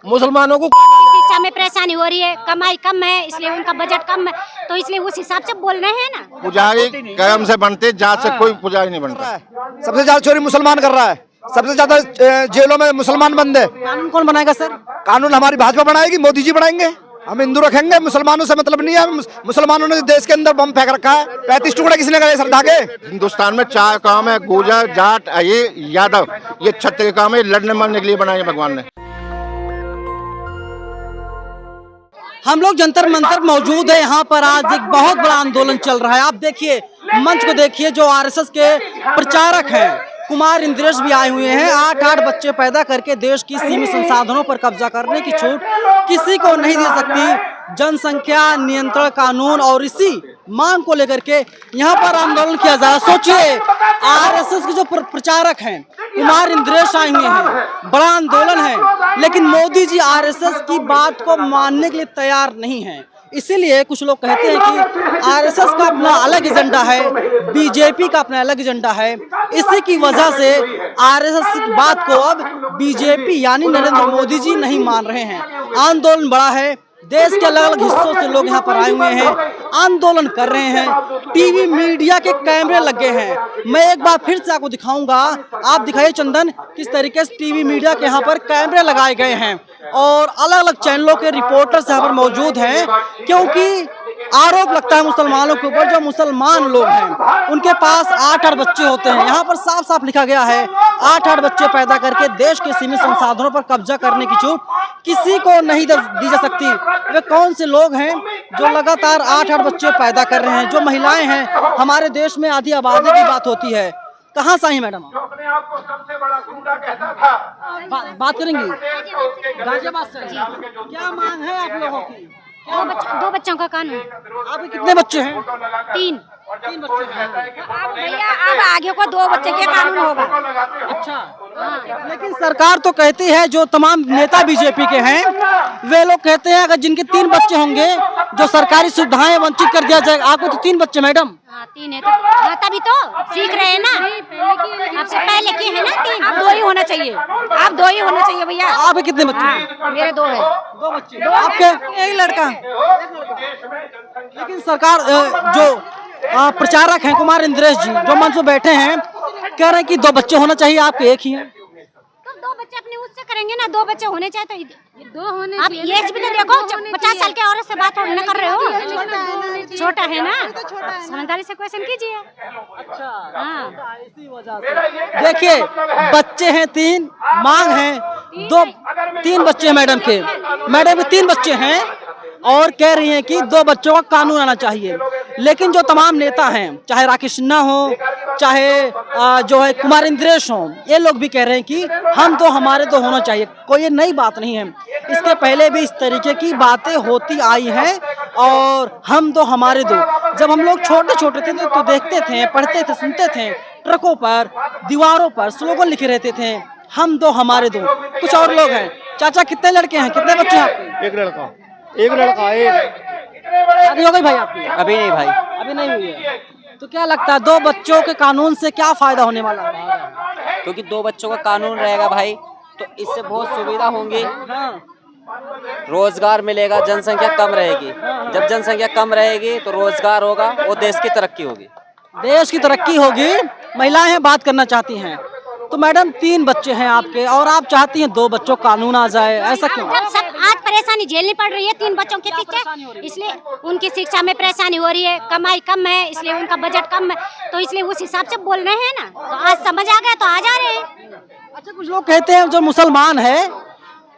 मुसलमानों को शिक्षा में परेशानी हो रही है, कमाई कम है, इसलिए उनका बजट कम है, तो इसलिए उस हिसाब से बोल रहे हैं ना। पुजारी कर्म से बनते, जात से कोई पुजारी नहीं बनता। सबसे ज्यादा चोरी मुसलमान कर रहा है, सबसे ज्यादा जेलों में मुसलमान बंद है। कानून कौन बनाएगा सर? कानून हमारी भाजपा बनाएगी, मोदी जी बनाएंगे। हम हिंदू रखेंगे, मुसलमानों से मतलब नहीं है। मुसलमानों ने देश के अंदर बम फेंक रखा है, 35 टुकड़ा किसने करे श्रद्धा के? हिंदुस्तान में 4 काम है, गुर्जर, जाट, ये यादव, ये क्षत्रिय काम है, लड़ने मरने के लिए बनाए भगवान ने। हम लोग जंतर मंतर मौजूद है, यहाँ पर आज एक बहुत बड़ा आंदोलन चल रहा है। आप देखिए मंच को देखिए, जो आरएसएस के प्रचारक हैं कुमार इंद्रेश भी आए हुए हैं। 8 बच्चे पैदा करके देश की सीमित संसाधनों पर कब्जा करने की छूट किसी को नहीं दे सकती। जनसंख्या नियंत्रण कानून और इसी मांग को लेकर के यहाँ पर आंदोलन किया जा रहा है। सोचिए आरएसएस के जो प्रचारक हैं कुमार इंद्रेश आए हुए हैं, बड़ा आंदोलन है, लेकिन मोदी जी आरएसएस की बात को मानने के लिए तैयार नहीं है। इसीलिए कुछ लोग कहते हैं कि आरएसएस का अपना अलग एजेंडा है, बीजेपी का अपना अलग एजेंडा है। इसी की वजह से आरएसएस की बात को अब बीजेपी यानी नरेंद्र मोदी जी नहीं मान रहे हैं। आंदोलन बड़ा है, देश के अलग अलग हिस्सों से लोग यहाँ पर आए हुए हैं, आंदोलन कर रहे हैं। टीवी मीडिया के कैमरे लगे हैं। मैं एक बार फिर से आपको दिखाऊंगा, आप दिखाइए चंदन, किस तरीके से टीवी मीडिया के यहाँ पर कैमरे लगाए गए हैं और अलग अलग चैनलों के रिपोर्टर्स यहाँ पर मौजूद हैं, क्योंकि आरोप लगता है मुसलमानों के ऊपर। जो मुसलमान लोग हैं उनके पास 8 बच्चे होते हैं। यहाँ पर साफ साफ लिखा गया है 8 बच्चे पैदा करके देश के सीमित संसाधनों पर कब्जा करने की छूट किसी को नहीं दी जा सकती। वे कौन से लोग हैं जो लगातार 8 बच्चे पैदा कर रहे हैं? जो महिलाएं हैं, हमारे देश में आधी आबादी की बात होती है। कहाँ से आई मैडम? बात करेंगी गाजियाबाद से। क्या मांग है आप लोगों की? 2 बच्चों का कानून। आपके कितने बच्चे हैं? 3 बच्चे हैं। अब भैया अब आगे को 2 बच्चे के कानून होगा। अच्छा, लेकिन सरकार तो कहती है, जो तमाम नेता बीजेपी के हैं वे लोग कहते हैं अगर जिनके 3 बच्चे होंगे जो सरकारी सुविधाएं वंचित कर दिया जाएगा। आपको तो 3 बच्चे मैडम? 3 है तो तभी तो सीख रहे हैं ना, आपसे पहले की है ना 3। अब 2 ही होना चाहिए, अब 2 ही होना चाहिए भैया। आपके कितने बच्चे हैं? मेरे 2 है। 2 बच्चे। आपके? एक लड़का। लेकिन सरकार जो प्रचारक हैं कुमार इंद्रेश जी, जो मंच पर बैठे हैं, कह रहे हैं कि 2 बच्चे होना चाहिए, आपके 1 ही हैं। तो 2 बच्चे अपने उससे करेंगे ना, 2 बच्चे होने चाहिए तो 2 होने। आप ये भी तो देखो, 50 साल के औरत से बात न कर रहे हो, छोटा है ना, समझदारी से क्वेश्चन कीजिए। अच्छा, हाँ, इसी वजह से देखिए बच्चे हैं 3, मांग है 3 बच्चे हैं मैडम के। मैडम के 3 बच्चे हैं और कह रही हैं कि 2 बच्चों का कानून आना चाहिए। लेकिन जो तमाम नेता हैं, चाहे राकेश सिन्हा हो, चाहे जो है कुमार इंद्रेश हो, ये लोग भी कह रहे हैं कि हम तो हमारे तो होना चाहिए। कोई ये नई बात नहीं है, इसके पहले भी इस तरीके की बातें होती आई हैं। और हम तो हमारे दो, जब हम लोग छोटे छोटे थे तो देखते थे, पढ़ते थे, सुनते थे, ट्रकों पर, दीवारों पर स्लोगन लिखे रहते थे, हम दो हमारे दो। कुछ और लोग हैं। चाचा कितने लड़के हैं, कितने बच्चे हैं आपके? एक लड़का। शादी हो गई भाई आपकी? अभी नहीं भाई, अभी नहीं हुई है। तो क्या लगता है 2 बच्चों के कानून से क्या फायदा होने वाला है? क्योंकि 2 बच्चों का कानून रहेगा भाई तो इससे बहुत सुविधा होंगी, रोजगार मिलेगा, जनसंख्या कम रहेगी। जब जनसंख्या कम रहेगी तो रोजगार होगा और देश की तरक्की होगी। देश की तरक्की होगी। महिलाएं बात करना चाहती हैं। तो मैडम 3 बच्चे हैं आपके और आप चाहती हैं 2 बच्चों का कानून आ जाए, ऐसा क्यों? जब सब आज परेशानी झेलनी पड़ रही है 3 बच्चों के पीछे, इसलिए उनकी शिक्षा में परेशानी हो रही है, कमाई कम है, इसलिए उनका बजट कम है, तो इसलिए उस हिसाब से बोल रहे हैं ना। तो आज समझ आ गया तो आ जा रहे हैं। अच्छा, कुछ लोग कहते हैं जो मुसलमान है,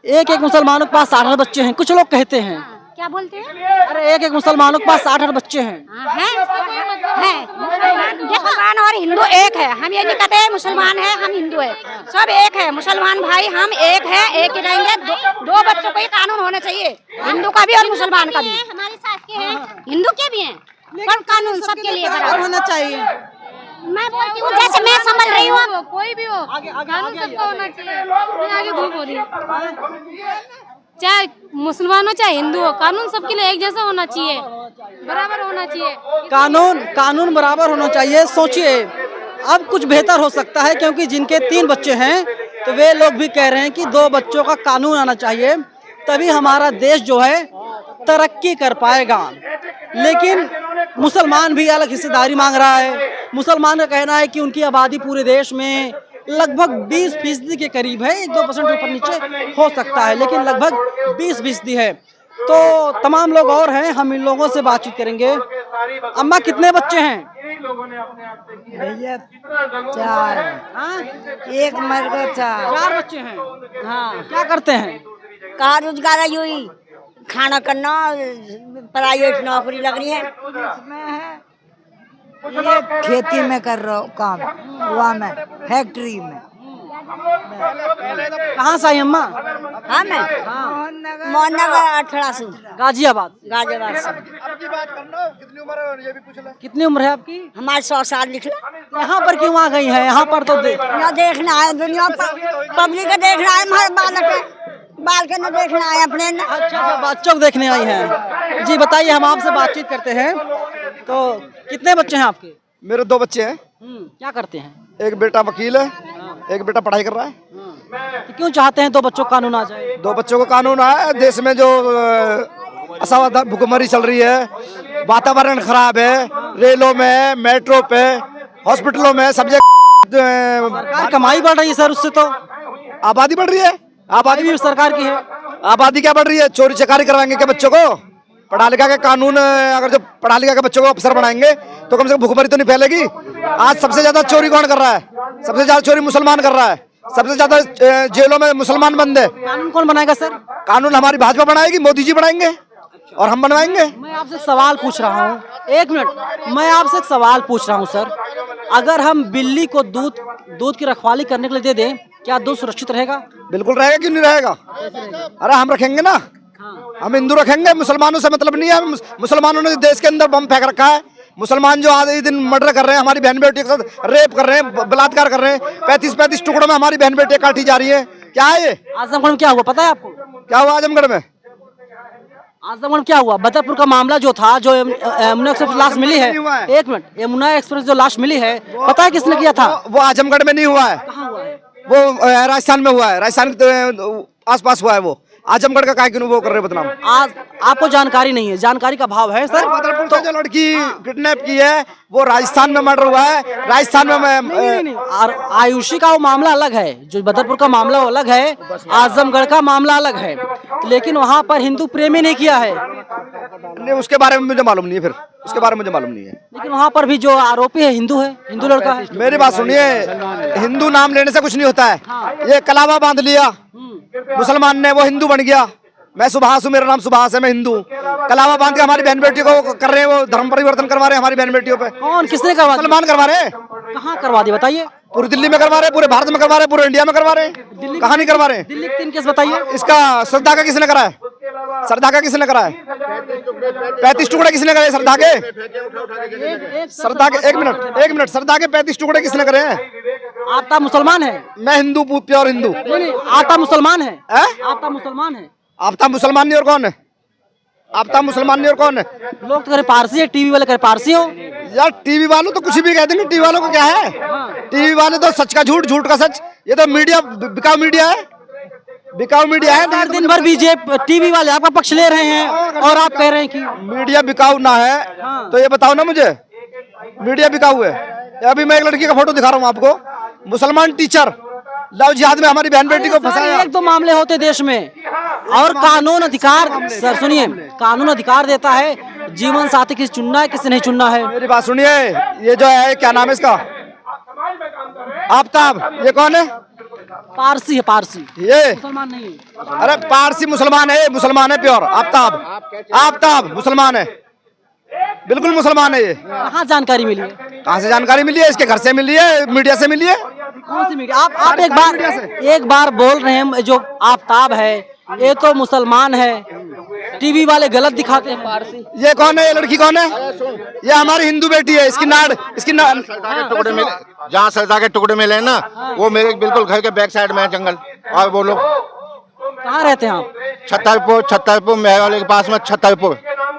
एक मुसलमानों के पास 8 बच्चे हैं। कुछ लोग कहते हैं, क्या बोलते हैं? अरे एक मुसलमानों के पास 8 बच्चे हैं। है मुसलमान और हिंदू एक है। हम ये नहीं कहते मुसलमान है हम हिंदू है, सब एक है। मुसलमान भाई हम एक है, एक ही रहेंगे। 2 बच्चों को ही कानून होना चाहिए, हिंदू का भी और मुसलमान का भी। हमारी सास के हैं, हिंदू के भी हैं, पर कानून सबके लिए बराबर होना चाहिए। मैं बोलती हूँ जैसे मैं समझ रही हूँ, कोई भी हो, कानून सबका होना चाहिए। आगे धूप हो रही है, चाहे मुसलमान हो चाहे हिंदू हो, कानून सबके लिए एक जैसा होना चाहिए, बराबर होना चाहिए। कानून बराबर होना चाहिए। सोचिए अब कुछ बेहतर हो सकता है, क्योंकि जिनके 3 बच्चे हैं तो वे लोग भी कह रहे हैं कि 2 बच्चों का कानून आना चाहिए। तभी हमारा देश जो है तरक्की कर पाएगा। लेकिन मुसलमान भी अलग हिस्सेदारी मांग रहा है। मुसलमान का कहना है कि उनकी आबादी पूरे देश में लगभग 20% के करीब है, 1-2% ऊपर नीचे हो सकता है, लेकिन लगभग 20% है। तो तमाम लोग और हैं, हम इन लोगों से बातचीत करेंगे। अम्मा कितने बच्चे हैं? भैया 4। हाँ? एक मर गया 4। 4 बच्चे हैं। हाँ, क्या करते हैं? कहा रोजगार है यूं ही खाना करना, प्राइवेट नौकरी लग रही है। ये खेती में कर रहा हूँ काम, वहाँ में फैक्ट्री में। कहाँ से आई अम्मा? हाँ मैं मोहन नगर 18 गाजियाबाद। गाजियाबाद से। कितनी उम्र है आपकी? हमारे 100 साल निकला। यहाँ पर क्यों आ गई हैं? यहाँ पर तो न देखना है दुनिया, पब्लिक का देखना है, हमारे बालक है, बाल के न देखना है अपने न। अच्छा, बच्चों को देखने आई हैं। जी बताइए, हम आपसे बातचीत करते हैं। तो कितने बच्चे हैं आपके? मेरे 2 बच्चे हैं। क्या करते हैं? एक बेटा वकील है, एक बेटा पढ़ाई कर रहा है। तो क्यों चाहते हैं 2 बच्चों को कानून आ जाए? 2 बच्चों को कानून है। देश में जो असावधान भुखमरी चल रही है, वातावरण खराब है, रेलों में, मेट्रो पे, हॉस्पिटलों में, सब जगह सरकार कमाई बढ़ रही है सर, उससे तो आबादी बढ़ रही है। आबादी भी सरकार की है। आबादी क्या बढ़ रही है? चोरी चकारी करवाएंगे क्या बच्चों को? पढ़ा लिखा के कानून, अगर जो पढ़ा लिखा के बच्चों को अफसर बनाएंगे तो कम से कम भुखमरी तो नहीं फैलेगी। आज सबसे ज्यादा चोरी कौन कर रहा है? सबसे ज्यादा चोरी मुसलमान कर रहा है। सबसे ज्यादा जेलों में मुसलमान बंद है। कानून कौन बनाएगा सर? कानून हमारी भाजपा बनाएगी, मोदी जी बनाएंगे और हम बनवाएंगे। मैं आपसे एक सवाल पूछ रहा हूँ, 1 मिनट, मैं आपसे एक सवाल पूछ रहा हूँ सर। अगर हम बिल्ली को दूध की रखवाली करने के लिए दे दें, क्या दूध सुरक्षित रहेगा? बिल्कुल रहेगा, क्यों नहीं रहेगा? अरे हम रखेंगे ना, हम हिंदू रखेंगे, मुसलमानों से मतलब नहीं है। मुसलमानों ने देश के अंदर बम फेंक रखा है। मुसलमान जो आधे दिन मर्डर कर रहे हैं, हमारी बहन बेटी के साथ रेप कर रहे हैं, बलात्कार कर रहे हैं, 35-35 टुकड़ों में हमारी बहन बेटी काटी जा रही है। क्या है ये? आजमगढ़ में क्या हुआ पता है आपको? क्या हुआ आजमगढ़ में? आजमगढ़ में क्या हुआ? बदरपुर का मामला जो था, जो यमुना एक्सप्रेस लाश मिली है, 1 मिनट, यमुना एक्सप्रेस जो लाश मिली है, पता है किसने किया था? वो आजमगढ़ में नहीं हुआ है, कहाँ हुआ है? वो राजस्थान में हुआ है। राजस्थान के आसपास हुआ है। वो आजमगढ़ का क्यों वो कर रहे बदनाम? आज आपको जानकारी नहीं है, जानकारी का अभाव है सर। बदरपुर से जो लड़की किडनैप की है वो राजस्थान में मर्डर हुआ है। राजस्थान में नहीं, आयुषी का वो मामला अलग है, जो बदरपुर का मामला वो अलग है, आजमगढ़ का मामला अलग है। लेकिन वहाँ पर हिंदू प्रेमी नहीं किया है। नहीं, उसके बारे में मुझे मालूम नहीं है। फिर उसके बारे में मुझे मालूम नहीं है। लेकिन वहाँ पर भी जो आरोपी है हिंदू है, हिंदू लड़का है। मेरी बात सुनिए, हिंदू नाम लेने से कुछ नहीं होता है। ये कलावा बांध लिया मुसलमान ने, वो हिंदू बन गया। मैं सुभाष हूँ, मेरा नाम सुभाष है, मैं हिंदू। कलावा बांध के हमारी बहन बेटी को कर रहे हैं, वो धर्म परिवर्तन करवा रहे हैं हमारी बहन बेटियों पे। कौन, किसने करवा दिया? मुसलमान करवा रहे हैं। कहाँ करवा दिया बताइए? पूरी दिल्ली में करवा रहे हैं, पूरे भारत में करवा रहे हैं, पूरे इंडिया में करवा रहे हैं। कहाँ नहीं करवा रहे हैं? दिल्ली के 3 केस बताइए। इसका श्रद्धा का किसने करा है? श्रद्धा का किसने करा है? 35 टुकड़े किसने करे श्रद्धा के? श्रद्धा के 1 मिनट, श्रद्धा के 35 टुकड़े किसने करे हैं? आता मुसलमान है। मैं हिंदू, प्योर हिंदू। नहीं, आता मुसलमान है। आता मुसलमान है। आपता मुसलमान नहीं और कौन है? आपता मुसलमान नहीं और कौन है? लोग तो करे पारसी है, टीवी वाले करे पारसी हो। यार टीवी वालों तो कुछ भी कह देंगे, टीवी वालों को क्या है? टीवी वाले तो सच का झूठ, झूठ का सच। ये तो मीडिया, बिकाऊ मीडिया है, बिकाऊ मीडिया है। दिन भर बीजेपी टीवी वाले आपका पक्ष ले रहे हैं और आप कह रहे हैं कि मीडिया बिकाऊ ना है। तो ये बताओ ना मुझे, मीडिया बिकाऊ है? अभी मैं एक लड़की का फोटो दिखा रहा हूँ आपको, मुसलमान टीचर लव जिहाद में हमारी बहन बेटी को फंसाया। 1-2 मामले होते देश में, और कानून अधिकार, सर सुनिए, कानून अधिकार देता है जीवन साथी किसे चुनना है, किसे नहीं चुनना है। मेरी बात सुनिए, ये जो है क्या नाम है इसका? आफ्ताब, ये कौन है? पारसी है, पारसी, ये मुसलमान नहीं है। अरे पारसी मुसलमान है, मुसलमान है प्योर। आफ्ताब मुसलमान है, बिल्कुल मुसलमान है। ये कहाँ जानकारी मिली है? कहाँ से जानकारी मिली है? इसके घर से मिली है, मीडिया से मिली है। कौन सी मीडिया? आप एक बार बोल रहे हैं जो आफ्ताब है ये तो मुसलमान है, टीवी वाले गलत दिखाते हैं पारसी। ये कौन है? ये लड़की कौन है? ये हमारी हिंदू बेटी है। इसकी नाड़, टुकड़े मिले, जहाँ सरदा के टुकड़े मिले ना, वो मेरे बिल्कुल घर के बैक साइड में है जंगल। और वो लोग कहाँ रहते हैं आप? छतरपुर मेहवाले के पास में छतरपुर।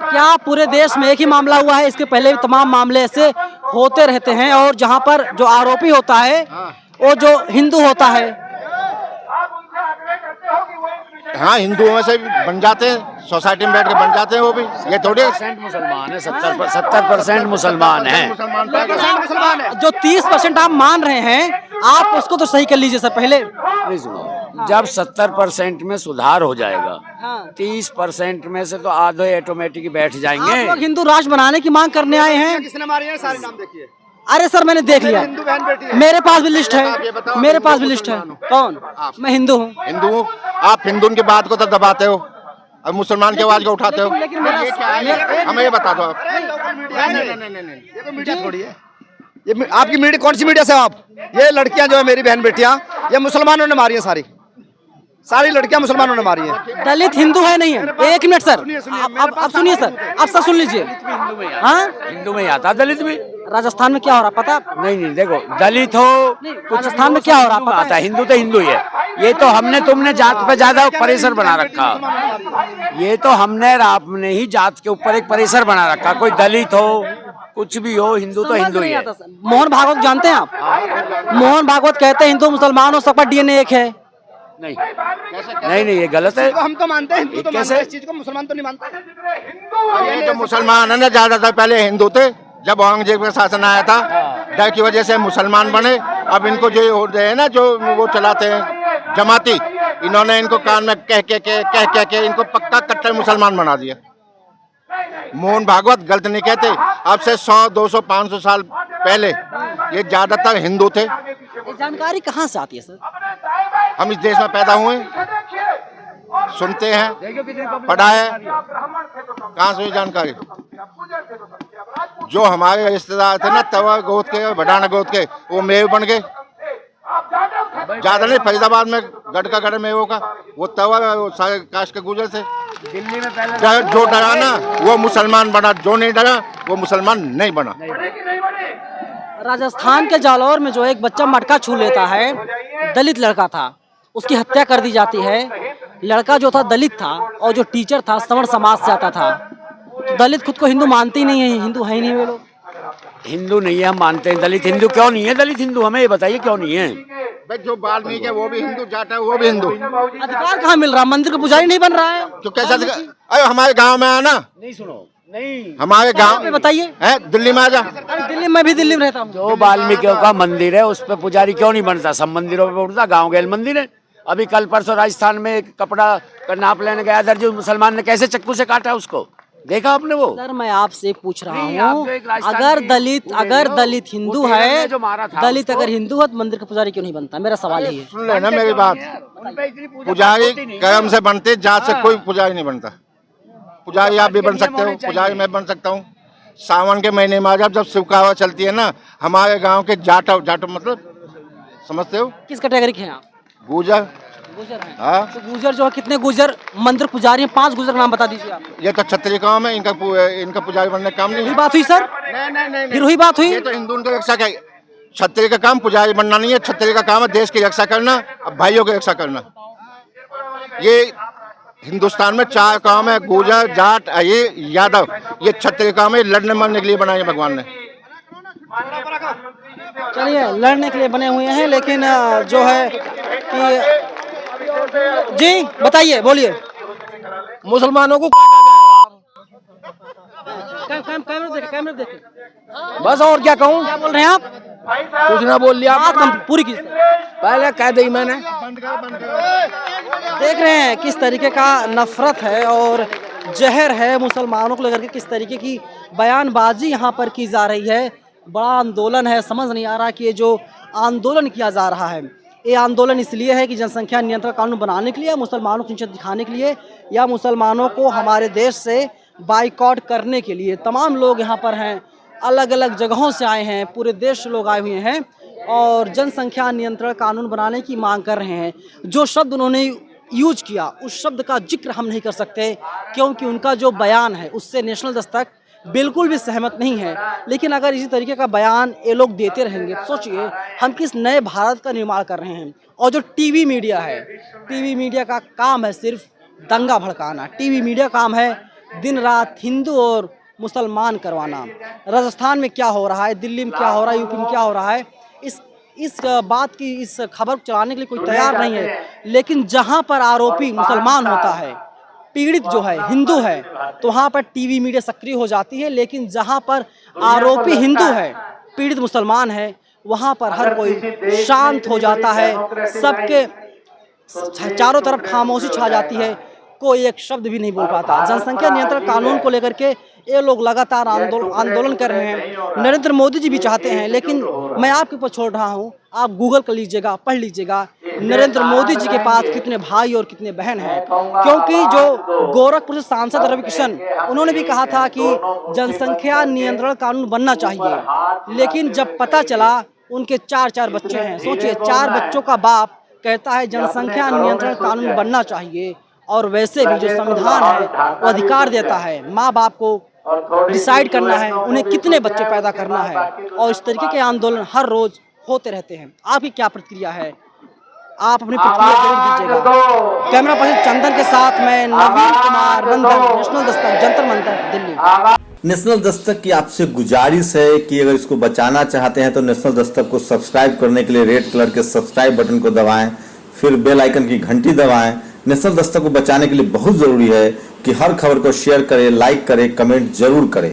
क्या पूरे देश में एक ही मामला हुआ है? इसके पहले भी तमाम मामले ऐसे होते रहते हैं, और जहाँ पर जो आरोपी होता है वो जो हिंदू होता है। हाँ हिंदुओं में से भी बन जाते हैं, सोसाइटी में बैठ के बन जाते हैं वो भी। ये थोड़ी मुसलमान है, 70% मुसलमान है। मुसलमान है। जो 30% आप मान रहे हैं, आप उसको तो सही कर लीजिए सर पहले। नहीं सुनो, जब 70% में सुधार हो जाएगा, हाँ। 30% में से तो आधे ऑटोमेटिक बैठ आप जाएंगे। लोग हिंदू राष्ट्र बनाने की मांग करने आए हैं। किसने मारी है सारे नाम देखिए। अरे सर मैंने देख लिया, हिंदू बहन बेटी है। मेरे पास भी लिस्ट है, मेरे पास भी लिस्ट है। कौन? मैं हिंदू हूँ। हिंदू हो आप, हिंदू की बात को तो दबाते हो और मुसलमान की आवाज को उठाते हो। लेकिन मेरा- ये क्या है? हमें ये बता दो आप। ये तो मीडिया थोड़ी है। ये आपकी मीडिया कौन सी मीडिया से हो आप? ये लड़कियां जो है मेरी बहन बेटियां, ये मुसलमानों ने मारी है, सारी लड़कियां मुसलमानों ने मारी है। दलित हिंदू है नहीं है? एक मिनट सर, आप सुनिए सर, आप सब सुन लीजिए। हाँ, हिंदू में ही आता, दलित भी। राजस्थान में क्या हो रहा पता है? नहीं देखो, दलित हो राजस्थान में क्या हो रहा पता पता है? हिंदू तो हिंदू ही है। ये तो हमने तुमने जात पे ज्यादा प्रेशर बना रखा। ये तो हमने आपने ही जात के ऊपर एक प्रेशर बना रखा। कोई दलित हो कुछ भी हो, हिंदू तो हिंदू ही है। मोहन भागवत जानते हैं आप? मोहन भागवत कहते हैं हिंदू मुसलमान और सबका डीएनए एक है। नहीं ये गलत है। हम तो मानते हैं, हिंदू तो कैसे? मानते हैं इस चीज को, मुसलमान तो नहीं मानते। ये जो मुसलमान है ना, ज्यादातर पहले हिंदू थे। जब औरंगजेब का शासन आया था, डर की वजह से मुसलमान बने। अब इनको जो हो रहे हैं ना, जो वो चलाते हैं जमाती, इन्होंने इनको कान में कह के इनको पक्का कट्टर मुसलमान बना दिया। मोहन भागवत गलत नहीं कहते। अब से 100, 200, 500 साल पहले ये ज्यादातर हिंदू थे। ये जानकारी कहाँ से आती है सर? हम इस देश में पैदा हुए, सुनते हैं, पढ़ा है। कहाँ से ये जानकारी? जो हमारे रिश्तेदार थे ना, तवा गोद के, भडाना गोद के, वो मेव बन गए। ज्यादा नहीं, फरीदाबाद में गढ़ का गढ़ मेवों का वो तवा, वो सारे कास्ट के गुजर थे। दिल्ली में पहले जो डरा ना वो मुसलमान बना, जो नहीं डरा वो मुसलमान नहीं बना। राजस्थान के जालौर में जो एक बच्चा मटका छू लेता है, दलित लड़का था, उसकी हत्या कर दी जाती है। लड़का जो था दलित था और जो टीचर था सवर्ण समाज से आता था। तो दलित खुद को हिंदू मानते ही नहीं है, हिंदू है ही नहीं वे लोग। हिंदू नहीं है, हम मानते हैं। दलित हिंदू क्यों नहीं है? दलित हिंदू हमें ये बताइए क्यों नहीं है? भाई जो वाल्मीकि है वो भी हिंदू, जाट है वो भी हिंदू। अधिकार कहाँ मिल रहा? मंदिर का पुजारी नहीं बन रहा है तो कैसा? अरे हमारे गांव में आना, नहीं सुनो, नहीं हमारे गांव में बताइए। है, दिल्ली में आ जा। अरे दिल्ली में भी, दिल्ली में रहता हूँ। जो वाल्मीकियों का मंदिर है उस पे पुजारी क्यों नहीं बनता? सब मंदिरों पे उठता। गाँव गैल मंदिर है। अभी कल परसों राजस्थान में एक कपड़ा का नाप लेने गया, इधर जो मुसलमान ने कैसे चक्कू से काटा उसको, देखा आपने वो? सर मैं आपसे पूछ रहा नहीं, आप हूँ, जो एक राजस्थान अगर की दलित हिंदू वो तेलंगाना है, जो मारा था दलित उसको- अगर हिंदू है तो मंदिर का पुजारी क्यों नहीं बनता? मेरा सवाल ही है। सुन लेना मेरी बात, पुजारी कर्म से बनते, जात से कोई पुजारी नहीं बनता। पुजारी आप भी बन सकते हो, पुजारी मैं बन सकता हूँ। सावन के महीने में जब शिवकावा चलती है ना, हमारे गांव के जाट मतलब समझते हो, किस कैटेगरी के हैं आप? गुजर। गुजर हैं। हाँ, तो गुजर जो है, कितने गुजर मंदिर पुजारी हैं? 5 गुजर नाम बता दीजिए आप। ये तो क्षत्रिय काम है, इनका पुजारी बनने का काम नहीं हुई है। बात हुई सर? नहीं, फिर हुई बात हुई? ये तो हिंदू की रक्षा का, क्षत्रिय का काम पुजारी बनना नहीं है। क्षत्रिय का काम है देश की रक्षा करना, अब भाइयों की रक्षा करना। ये हिंदुस्तान में 4 काम है, गुजर, जाट, ये यादव। ये क्षत्रिय काम है, लड़ने मरने के लिए बनाए भगवान ने। चलिए, लड़ने के लिए बने हुए हैं, लेकिन जो है कि जी बताइए, बोलिए। मुसलमानों को कैमरे देखे। बस और क्या कहूँ? क्या बोल रहे हैं आप? कुछ ना बोल लिया बात हम पूरी की पहले कह दी मैंने। देख रहे हैं किस तरीके का नफरत है और जहर है मुसलमानों को लेकर के, किस तरीके की बयानबाजी यहाँ पर की जा रही है। बड़ा आंदोलन है, समझ नहीं आ रहा कि ये जो आंदोलन किया जा रहा है, ये आंदोलन इसलिए है कि जनसंख्या नियंत्रण कानून बनाने के लिए, मुसलमानों को नीचे दिखाने के लिए, या मुसलमानों को हमारे देश से बाइकआउट करने के लिए। तमाम लोग यहाँ पर हैं, अलग अलग जगहों से आए हैं, पूरे देश से लोग आए हुए हैं और जनसंख्या नियंत्रण कानून बनाने की मांग कर रहे हैं। जो शब्द उन्होंने यूज किया, उस शब्द का जिक्र हम नहीं कर सकते क्योंकि उनका जो बयान है उससे नेशनल दस्तक बिल्कुल भी सहमत नहीं है। लेकिन अगर इसी तरीके का बयान ये लोग देते रहेंगे तो सोचिए हम किस नए भारत का निर्माण कर रहे हैं। और जो टीवी मीडिया है, टीवी मीडिया का काम है सिर्फ दंगा भड़काना। टीवी मीडिया काम है दिन रात हिंदू और मुसलमान करवाना। राजस्थान में क्या हो रहा है, दिल्ली में क्या हो रहा है, यूपी में क्या हो रहा है, इस इस बात की, इस खबर को चलाने के लिए कोई तैयार नहीं है। लेकिन जहां पर आरोपी मुसलमान होता है, पीड़ित जो है हिंदू है, तो वहां पर टीवी मीडिया सक्रिय हो जाती है। लेकिन जहां पर आरोपी हिंदू है, पीड़ित मुसलमान है, वहां पर हर कोई शांत हो जाता है। सबके चारों तरफ खामोशी छा जाती है, कोई एक शब्द भी नहीं बोल पाता। जनसंख्या नियंत्रण कानून को लेकर के ये लोग लगातार आंदोलन कर रहे हैं। नरेंद्र मोदी जी भी चाहते हैं, लेकिन मैं आपके ऊपर छोड़ रहा हूं, आप गूगल कर लीजिएगा, पढ़ लीजिएगा नरेंद्र मोदी जी के पास कितने भाई और कितने बहन हैं। क्योंकि जो गोरखपुर से सांसद रवि किशन, उन्होंने भी कहा था कि जनसंख्या नियंत्रण कानून बनना चाहिए, लेकिन जब पता चला उनके 4 बच्चे हैं, सोचिए 4 बच्चों का बाप कहता है जनसंख्या नियंत्रण कानून बनना चाहिए। और वैसे भी जो संविधान है वो अधिकार देता है माँ बाप को डिसाइड करना है उन्हें कितने बच्चे पैदा करना है, और इस तरीके के आंदोलन हर रोज होते रहते हैं। आपकी क्या प्रतिक्रिया है? आप अपनी प्रतिक्रिया जरूर दीजिएगा। कैमरा पर्सन चंदन के साथ मैं नवीन कुमार नंदन, नेशनल दस्तक, जंतर मंतर, दिल्ली। नेशनल दस्तक की आपसे गुजारिश है कि अगर इसको बचाना चाहते हैं तो नेशनल दस्तक को सब्सक्राइब करने के लिए रेड कलर के सब्सक्राइब बटन को दबाएं, फिर बेल आइकन की घंटी दबाएं। नेशनल दस्तक को बचाने के लिए बहुत जरूरी है कि हर खबर को शेयर करें, लाइक करें, कमेंट जरूर करें।